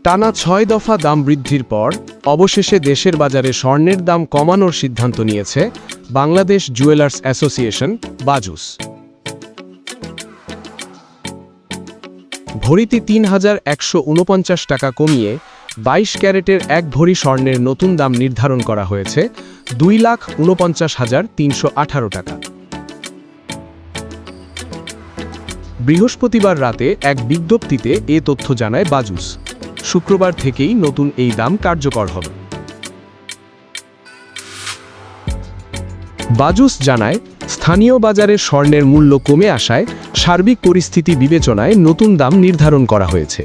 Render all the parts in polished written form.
টানা ৬ দফা দাম বৃদ্ধির পর অবশেষে দেশের বাজারে স্বর্ণের দাম কমানোর সিদ্ধান্ত নিয়েছে বাংলাদেশ জুয়েলার্স অ্যাসোসিয়েশন বাজুস। ভরিতে ৩,১৪৯ টাকা কমিয়ে ২২ ক্যারেটের ১ ভরি স্বর্ণের নতুন দাম নির্ধারণ করা হয়েছে ২,৪৯,৩১৮ টাকা। বৃহস্পতিবার রাতে এক বিজ্ঞপ্তিতে এ তথ্য জানায় বাজুস। শুক্রবার থেকেই নতুন এই দাম কার্যকর হবে। বাজুস জানায়, স্থানীয় বাজারে স্বর্ণের মূল্য কমে আসায় সার্বিক পরিস্থিতি বিবেচনায় নতুন দাম নির্ধারণ করা হয়েছে।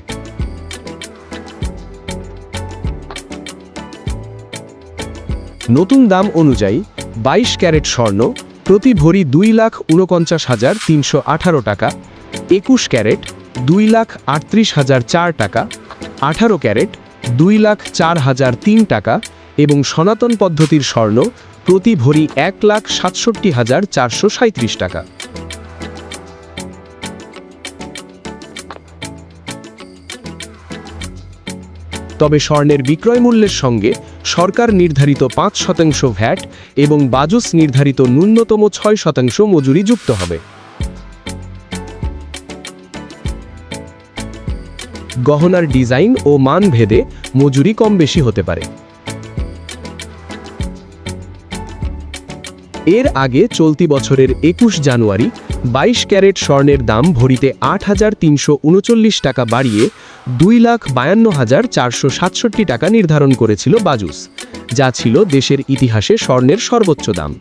নতুন দাম অনুযায়ী ২২ ক্যারেট স্বর্ণ প্রতি ভরি ২,৪৯,৩১৮ টাকা, ২১ ক্যারেট ২,৩৮,০০৪ টাকা, ১৮ ক্যারেট ২,০৪,০০৩ টাকা এবং সনাতন পদ্ধতির স্বর্ণ প্রতি ভরি ১,৬৭,৪৩৭ টাকা। তবে স্বর্ণের বিক্রয় মূল্যের সঙ্গে সরকার নির্ধারিত ৫% ভ্যাট এবং বাজুস নির্ধারিত ন্যূনতম ৬% মজুরি যুক্ত হবে। গহনার ডিজাইন ও মান ভেদে মজুরি কম বেশি হতে পারে। এর আগে চলতি বছরের ২১ জানুয়ারি ২২ ক্যারেট স্বর্ণের দাম ভরিতে ৮,৩৩৯ টাকা বাড়িয়ে ২,৫২,৪৬৭ টাকা নির্ধারণ করেছিল বাজুস, যা ছিল দেশের ইতিহাসে স্বর্ণের সর্বোচ্চ দাম।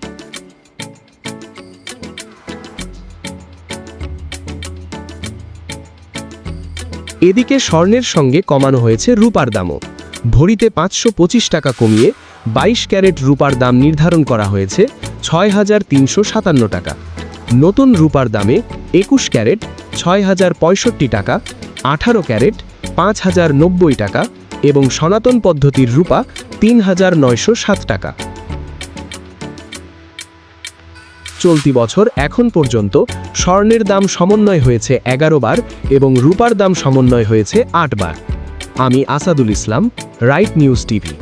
এদিকে স্বর্ণের সঙ্গে কমানো হয়েছে রূপার দামও। ভরিতে ৫২৫ টাকা কমিয়ে ২২ ক্যারেট রূপার দাম নির্ধারণ করা হয়েছে ৬,৩৫৭ টাকা। নতুন রূপার দামে ২১ ক্যারেট ৬,০৬৫ টাকা, ১৮ ক্যারেট ৫,০৯০ টাকা এবং সনাতন পদ্ধতির রূপা ৩,৯০৭ টাকা। চলতি বছর এখন পর্যন্ত স্বর্ণের দাম সমন্বয় হয়েছে ১১ বার এবং রূপার দাম সমন্বয় হয়েছে ৮ বার। আমি আসাদুল ইসলাম, রাইট নিউজ টিভি।